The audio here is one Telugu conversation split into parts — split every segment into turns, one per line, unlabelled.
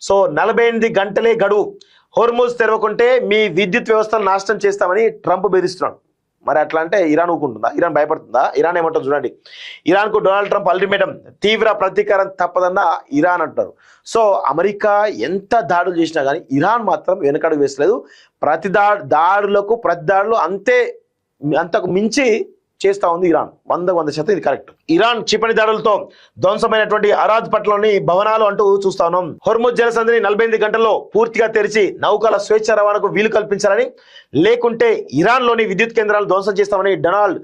సో 48 గంటలే గడువు, హోర్ముజ్ తెరవకుంటే మీ విద్యుత్ వ్యవస్థను నాశనం చేస్తామని ట్రంప్ బెదిరిస్తున్నాడు. మరి అట్లా అంటే ఇరాన్ ఊకుంటుందా? ఇరాన్ భయపడుతుందా? ఇరాన్ ఏమంటారు చూడండి. ఇరాన్కు డొనాల్డ్ ట్రంప్ అల్టిమేటం, తీవ్ర ప్రతీకారం తప్పదన్న ఇరాన్ అంటారు. సో అమెరికా ఎంత దాడులు చేసినా కానీ ఇరాన్ మాత్రం వెనకడుగు వేసలేదు. ప్రతి దాడులు అంతకు మించి చేస్తా ఉంది ఇరాన్. 100% ఇది కరెక్ట్. ఇరాన్ క్షిపణి దాడులతో ధ్వంసమైనటువంటి అరాద్ పట్లంలోని భవనాలు అంటూ చూస్తా ఉన్నాం. హోర్ముజ్ జలసంధిని 48 గంటల్లో పూర్తిగా తెరిచి నౌకల స్వేచ్ఛ రవాణాకు వీలు కల్పించాలని, లేకుంటే ఇరాన్ లోని విద్యుత్ కేంద్రాలు ధ్వంసం చేస్తామని డొనాల్డ్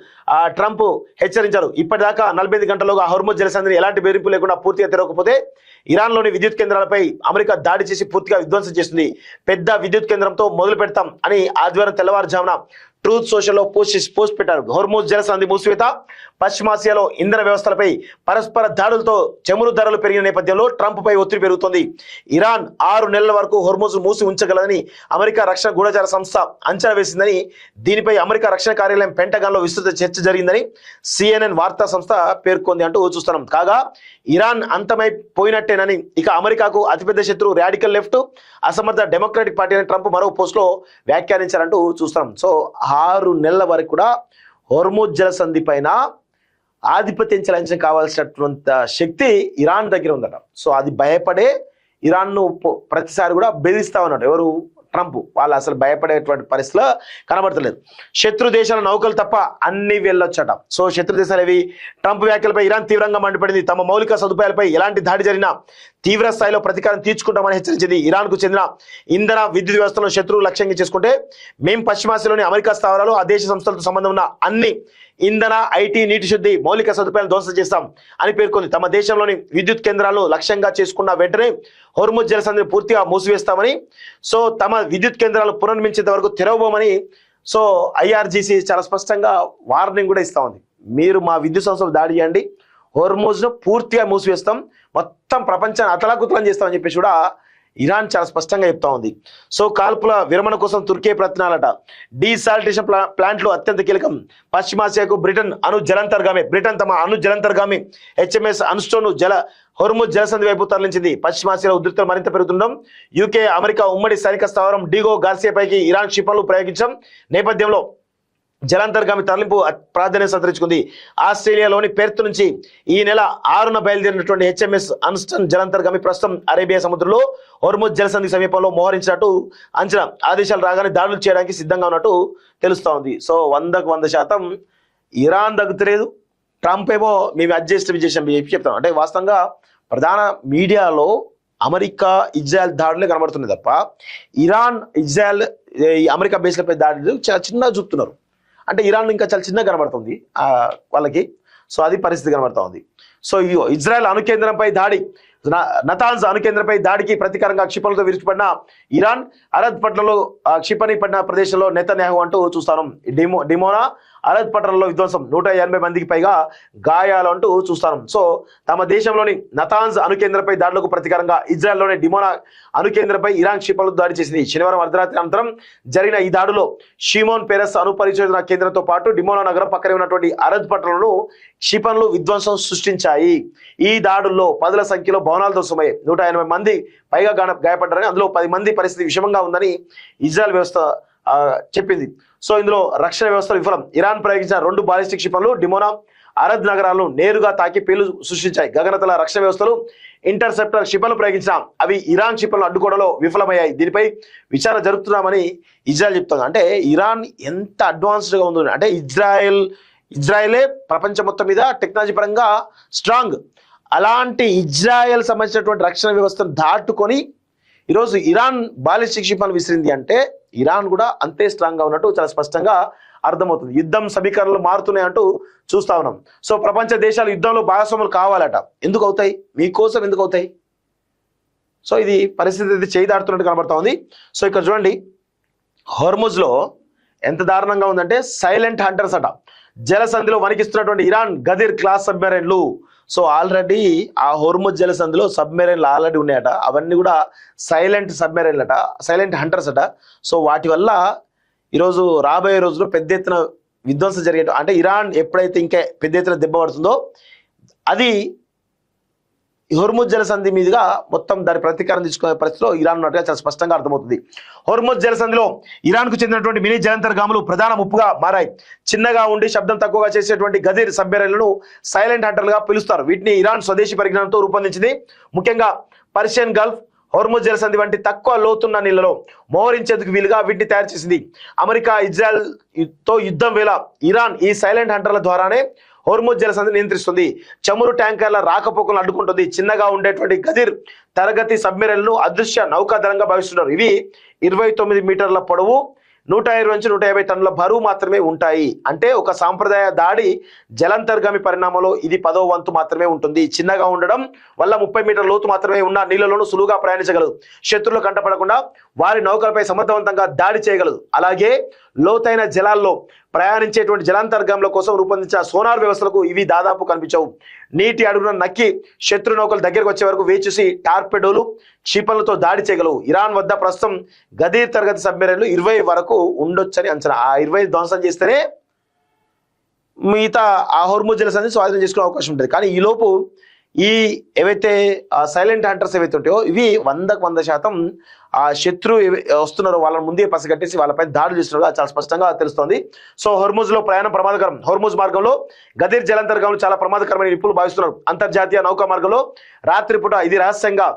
ట్రంప్ హెచ్చరించారు. ఇప్పటిదాకా 48 గంటల్లోగా హోర్ముజ్ జలసంధిని ఎలాంటి బెదిరింపు లేకుండా పూర్తిగా తెరవకపోతే ఇరాన్ లోని విద్యుత్ కేంద్రాలపై అమెరికా దాడి చేసి పూర్తిగా విధ్వంసం చేస్తుంది. పెద్ద విద్యుత్ కేంద్రంతో మొదలు పెడతాం అని ఆదివారం తెల్లవారుజామున ట్రూత్ సోషల్లో పోస్ట్ పెట్టారు. హోర్ముజ్ జలసంధి మూసివేత పశ్చిమాసియాలో ఇంధన వ్యవస్థలపై పరస్పర దాడులతో చమురు ధరలు పెరిగిన నేపథ్యంలో ట్రంప్ పై ఒత్తిడి పెరుగుతోంది. ఇరాన్ 6 నెలల వరకు హోర్ముజ్ మూసి ఉంచగలదని అమెరికా రక్షణ గూఢచార సంస్థ అంచనా వేసిందని, దీనిపై అమెరికా రక్షణ కార్యాలయం పెంటగాన్ లో విస్తృత చర్చ జరిగిందని CNN వార్తా సంస్థ పేర్కొంది అంటూ చూస్తున్నాం. కాగా ఇరాన్ అంతమైపోయినట్టేనని, ఇక అమెరికాకు అతిపెద్ద శత్రువు రాడికల్ లెఫ్ట్, అసమర్థ డెమోక్రాటిక్ పార్టీ అని ట్రంప్ మరో పోస్ట్ లో వ్యాఖ్యానించారంటూ చూస్తున్నాం. సో 6 నెలల వరకు కూడా హోర్ముజ్ జలసంధి పైన ఆధిపత్యం చెలాయించడం కావాల్సినటువంటి శక్తి ఇరాన్ దగ్గర ఉందట. సో అది భయపడే ఇరాన్ను ప్రతిసారి కూడా బెదిరిస్తా ఉన్నాడు ఎవరు? ట్రంప్. వాళ్ళు అసలు భయపడేటువంటి పరిస్థితిలో కనబడతలేదు. శత్రు దేశాల నౌకలు తప్ప అన్ని వెళ్ళొచ్చట. సో శత్రు దేశాలు ఏవి? ట్రంప్ వ్యాఖ్యలపై ఇరాన్ తీవ్రంగా మండిపడింది. తమ మౌలిక సదుపాయాలపై ఎలాంటి దాడి జరిగినా తీవ్ర స్థాయిలో ప్రతీకారం తీర్చుకుంటామని హెచ్చరించింది. ఇరాన్కు చెందిన ఇంధన విద్యుత్ వ్యవస్థలను శత్రువు లక్ష్యంగా చేసుకుంటే మేము పశ్చిమాసియాలోని అమెరికా స్థావరాలు, ఆ దేశ సంస్థలతో సంబంధం ఉన్న అన్ని ఇంధన, ఐటీ, నీటి శుద్ధి, మౌలిక సదుపాయాలను ధ్వంసం చేస్తాం అని పేర్కొంది. తమ దేశంలోని విద్యుత్ కేంద్రాలను లక్ష్యంగా చేసుకున్న వెంటనే హోర్ముజ్ జలసంధిని పూర్తిగా మూసివేస్తామని, సో తమ విద్యుత్ కేంద్రాలు పునర్మించేంత వరకు తెరవబోమని సో IRGC చాలా స్పష్టంగా వార్నింగ్ కూడా ఇస్తా ఉంది. మీరు మా విద్యుత్ సంస్థలు దాడి చేయండి, హోర్ముజ్ను పూర్తిగా మూసివేస్తాం, మొత్తం ప్రపంచాన్ని అతలాకుతలం చేస్తామని చెప్పేసి కూడా ఇరాన్ చాలా స్పష్టంగా చెప్తా ఉంది. సో కాల్పుల విరమణ కోసం తుర్కీ ప్రయత్నాలట. డీసాలిటేషన్ ప్లాంట్లు అత్యంత కీలకం. పశ్చిమాసియాకు బ్రిటన్ తమ అణు జలంతర్గామి HMS అన్స్టోను హోర్ముజ్ జలసంధి వైపు తరలించింది. పశ్చిమాసియాలో ఉద్రిక్తలు మరింత పెరుగుతుండడం, UK, అమెరికా ఉమ్మడి సైనిక స్థావరం డీగో గార్సియాపైకి ఇరాన్ క్షిపణులు ప్రయోగించడం నేపథ్యంలో జలాంతర్గామి తరలింపు ప్రాధాన్యత సంతరించుకుంది. ఆస్ట్రేలియాలోని పెర్త్ నుంచి ఈ నెల 6న బయలుదేరినటువంటి HMS అన్స్టన్ జలాంతర్గామి ప్రస్తుతం అరేబియా సముద్రంలో హోర్ముజ్ జలసంధి సమీపంలో మోహరించినట్టు అంచనా. ఆదేశాలు రాగానే దాడులు చేయడానికి సిద్ధంగా ఉన్నట్టు తెలుస్తా ఉంది. So 100% Iran తగ్గుతలేదు. ట్రంప్ ఏమో మేము అడ్జస్ట్ చేసాం చెప్తాం. అంటే వాస్తవంగా ప్రధాన మీడియాలో అమెరికా ఇజ్రాయెల్ దాడులే కనబడుతున్నాయి తప్ప ఇరాన్, ఇజ్రాయెల్, అమెరికా బేస్లపై దాడులు చాలా చిన్నగా చూపుతున్నారు. అంటే ఇరాన్ ఇంకా చాలా చిన్నగా కనబడుతుంది వాళ్ళకి. సో అది పరిస్థితి కనబడతా ఉంది. సో ఇజ్రాయెల్ అణుకేంద్రంపై దాడి, నతాన్స్ అణుకేంద్రంపై దాడికి ప్రతీకారంగా క్షిపణులతో విరుచుకుపడిన ఇరాన్, అరద్ పట్టణంలో క్షిపణి పడిన ప్రదేశంలో నెతన్యాహు అంటూ చూస్తాను. డిమోనా అరద్ పట్టణంలో విధ్వంసం, 180 మందికి పైగా గాయాలు అంటూ చూస్తాను. సో తమ దేశంలోని నతాన్స్ అణుకేంద్రంపై దాడులకు ప్రతీకారంగా ఇజ్రాయెల్లోని డిమోనా అణుకేంద్రంపై ఇరాన్ క్షిపణులతో దాడి చేసింది. శనివారం అర్ధరాత్రి అనంతరం జరిగిన ఈ దాడిలో షిమోన్ పెరస్ అణు పరిశోధన కేంద్రంతో పాటు డిమోనా నగరం పక్కనే ఉన్నటువంటి అరద్ పట్టణంలో క్షిపణులు విధ్వంసం సృష్టించాయి. ఈ దాడుల్లో 10ల సంఖ్యలో భవనాలు ధ్వంసమయ్యాయి. 180 మంది పైగా గాయపడ్డారని, అందులో 10 మంది పరిస్థితి విషమంగా ఉందని ఇజ్రాయెల్ వ్యవస్థ చెప్పింది. సో ఇందులో రక్షణ వ్యవస్థలు విఫలం. ఇరాన్ ప్రయోగించిన 2 బాలిస్టిక్ క్షిపణులు డిమోనా, అరద్ నగరాలను నేరుగా తాకి పేలు సృష్టించాయి. గగనతల రక్షణ వ్యవస్థలు ఇంటర్సెప్టర్ క్షిపణులు ప్రయోగించిన అవి ఇరాన్ క్షిపణులు అడ్డుకోవడంలో విఫలమయ్యాయి. దీనిపై విచారణ జరుపుతున్నామని ఇజ్రాయెల్ చెప్తుంది. అంటే ఇరాన్ ఎంత అడ్వాన్స్డ్గా ఉందో, అంటే ఇజ్రాయెలే ప్రపంచం మొత్తం మీద టెక్నాలజీ పరంగా స్ట్రాంగ్. అలాంటి ఇజ్రాయెల్ సంబంధించినటువంటి రక్షణ వ్యవస్థను దాటుకొని ఈరోజు ఇరాన్ బాలిస్టిక్ క్షిపణులు విసిరింది అంటే ఇరాన్ కూడా అంతే స్ట్రాంగ్ గా ఉన్నట్టు చాలా స్పష్టంగా అర్థమవుతుంది. యుద్ధం సమీకరణలు మారుతున్నాయి అంటూ చూస్తా ఉన్నాం. సో ప్రపంచ దేశాలు యుద్ధంలో భాగస్వాములు కావాలట. ఎందుకు అవుతాయి? మీకోసం ఎందుకు అవుతాయి? సో ఇది పరిస్థితి చేయి దాటుతున్నట్టు కనబడతా ఉంది. సో ఇక్కడ చూడండి, హోర్ముజ్లో ఎంత దారుణంగా ఉందంటే సైలెంట్ హంటర్స్ అట. జలసంధిలో వణికిస్తున్నటువంటి ఇరాన్ గదిర్ క్లాస్ సబ్మెరైన్లు. సో ఆల్రెడీ ఆ హోర్ముజ్ జలసంధిలో సబ్మెరైన్లు ఆల్రెడీ ఉన్నాయట. అవన్నీ కూడా సైలెంట్ సబ్మెరైన్లు అట, సైలెంట్ హంటర్స్ అట. సో వాటి వల్ల ఈరోజు రాబోయే రోజుల్లో పెద్ద ఎత్తున విధ్వంసం జరిగేట, అంటే ఇరాన్ ఎప్పుడైతే ఇంకా పెద్ద ఎత్తున దెబ్బ పడుతుందో అది హోర్ముజ్ జలసంధి మీదుగా మొత్తం దాని ప్రతీకారం తీసుకునే పరిస్థితిలో ఇరాన్ ఉన్నట్టుగా చాలా స్పష్టంగా అర్థమవుతుంది. హోర్ముజ్ జలసంధిలో ఇరాన్కు చెందినటువంటి మినీ జలంతర్గాములు ప్రధాన ముప్పుగా మారాయి. చిన్నగా ఉండి శబ్దం తక్కువగా చేసేటువంటి గదీర్ సబ్మెరైన్లను సైలెంట్ హంటర్లుగా పిలుస్తారు. వీటిని ఇరాన్ స్వదేశీ పరిజ్ఞానంతో రూపొందించింది. ముఖ్యంగా పర్షియన్ గల్ఫ్, హోర్ముజ్ జలసంధి వంటి తక్కువ లోతున్న నీళ్లలో మోహరించేందుకు వీలుగా వీటిని తయారు చేసింది. అమెరికా ఇజ్రాయెల్ తో యుద్ధం వేళ ఇరాన్ ఈ సైలెంట్ హంటర్ల ద్వారానే హోర్ముజ్ జలసంధి నియంత్రిస్తుంది. చమురు ట్యాంకర్ల రాకపోకలను అడ్డుకుంటుంది. చిన్నగా ఉండేటువంటి గదీర్ తరగతి సబ్మెరైన్లను అదృశ్య నౌకాదళంగా భావిస్తున్నారు. ఇవి 29 మీటర్ల పొడవు, 120 నుంచి 150 టన్నుల బరువు మాత్రమే ఉంటాయి. అంటే ఒక సాంప్రదాయ దాడి జలంతర్గామి పరిణామంలో ఇది 10వ వంతు మాత్రమే ఉంటుంది. చిన్నగా ఉండడం వల్ల 30 మీటర్ల లోతు మాత్రమే ఉన్న నీళ్లలోనూ సులువుగా ప్రయాణించగలదు. శత్రువులు కంటపడకుండా వారి నౌకలపై సమర్థవంతంగా దాడి చేయగలదు. అలాగే లోతైన జలాల్లో ప్రయాణించేటువంటి జలాంతర్గాముల కోసం రూపొందించిన సోనార్ వ్యవస్థలకు ఇవి దాదాపు కనిపించవు. నీటి అడుగున నక్కి శత్రు నౌకలు దగ్గరకు వచ్చే వరకు వేచేసి టార్పెడోలు, క్షిపణులతో దాడి చేయగలవు. ఇరాన్ వద్ద ప్రస్తుతం గదీర్ తరగతి సబ్మెరైన్లు 20 వరకు ఉండొచ్చని అంచనా. ఆ 20 ధ్వంసం చేస్తేనే మిగతా ఆ హోర్ముజ్ జలసంధిని స్వాధీనం చేసుకునే అవకాశం ఉంటుంది. కానీ ఈలోపు ఈ ఏవైతే సైలెంట్ హంటర్స్ ఏవైతే ఉంటాయో ఇవి 100% ఆ శత్రు వస్తున్నారో వాళ్ళని ముందే పసిగట్టేసి వాళ్ళపై దాడులు చేస్తున్నారో అది చాలా స్పష్టంగా తెలుస్తోంది. సో హోర్ముజ్ లో ప్రయాణం ప్రమాదకరం. హోర్ముజ్ మార్గంలో గదీర్ జలంతర్గాములు చాలా ప్రమాదకరమైన నిపుణులు భావిస్తున్నారు. అంతర్జాతీయ నౌకా మార్గంలో రాత్రిపూట ఇది రహస్యంగా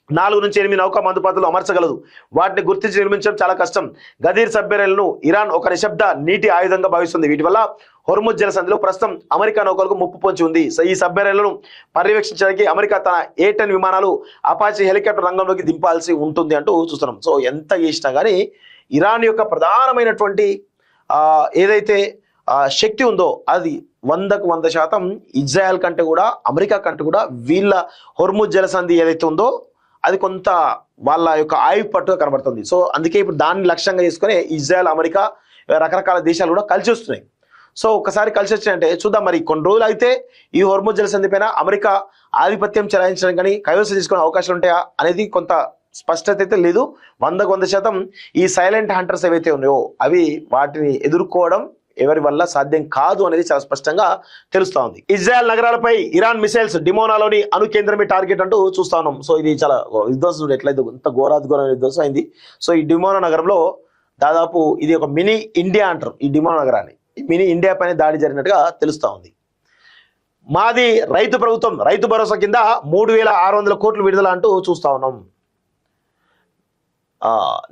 4 నుంచి 8 నౌకా మందుపాతలు అమర్చగలదు. వాటిని గుర్తించి నిర్మించడం చాలా కష్టం. గదీర్ సబ్మెరైన్లను ఇరాన్ ఒక నిశ్శబ్ద నీటి ఆయుధంగా భావిస్తుంది. వీటి వల్ల హోర్ముజ్ జలసంధిలో ప్రస్తుతం అమెరికా నౌకలకు ముప్పు పొంచి ఉంది. ఈ సబ్మెరైన్లను పర్యవేక్షించడానికి అమెరికా తన A-10 విమానాలు, అపాచీ హెలికాప్టర్ రంగంలోకి దింపాల్సి ఉంటుంది అంటూ చూస్తున్నాం. సో ఎంత చేసినా కానీ ఇరాన్ యొక్క ప్రధానమైనటువంటి ఏదైతే శక్తి ఉందో అది 100% ఇజ్రాయెల్ కంటే కూడా, అమెరికా కంటే కూడా వీళ్ళ హోర్ముజ్ జలసంధి ఏదైతే ఉందో అది కొంత వాళ్ళ యొక్క ఆయువు పట్టుగా కనబడుతుంది. సో అందుకే ఇప్పుడు దాన్ని లక్ష్యంగా చేసుకుని ఇజ్రాయెల్, అమెరికా, రకరకాల దేశాలు కూడా కలిసి వస్తున్నాయి. సో ఒకసారి కలిసి వచ్చినాయంటే చూద్దాం. మరి కొన్ని రోజులు అయితే ఈ హోర్ముజ్ జలసంధి పైన అమెరికా ఆధిపత్యం చెలాయించడం కానీ కైవసం తీసుకునే అవకాశాలు ఉంటాయా అనేది కొంత స్పష్టత అయితే లేదు. 100% ఈ సైలెంట్ హంటర్స్ ఏవైతే ఉన్నాయో అవి వాటిని ఎదుర్కోవడం ఎవరి వల్ల సాధ్యం కాదు అనేది చాలా స్పష్టంగా తెలుస్తా ఉంది. ఇజ్రాయెల్ నగరాలపై ఇరాన్ మిసైల్స్, డిమోనాలోని అణు కేంద్రమే టార్గెట్ అంటూ చూస్తా ఉన్నాం. సో ఇది చాలా విధ్వంసం ఎట్లయితే ఇంత ఘోరాద్ఘోరమైన విధ్వంసం అయింది. సో ఈ డిమోనా నగరంలో దాదాపు ఇది ఒక మినీ ఇండియా అంటారు ఈ డిమోనా నగరాన్ని. మినీ ఇండియా పైన దాడి జరిగినట్టుగా తెలుస్తా ఉంది. మాది రైతు ప్రభుత్వం, రైతు భరోసా కింద 3600 కోట్లు విడుదల అంటూ చూస్తా ఉన్నాం.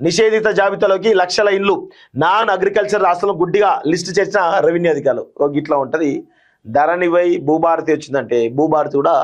నిషేధిత జాబితాలోకి లక్షల ఇండ్లు, నాన్ అగ్రికల్చర్ రాష్ట్రంలో గుడ్డిగా లిస్టు చేసిన రెవెన్యూ అధికారులు. ఇట్లా ఉంటది. ధరణిపై భూభారతి వచ్చిందంటే భూభారతి కూడా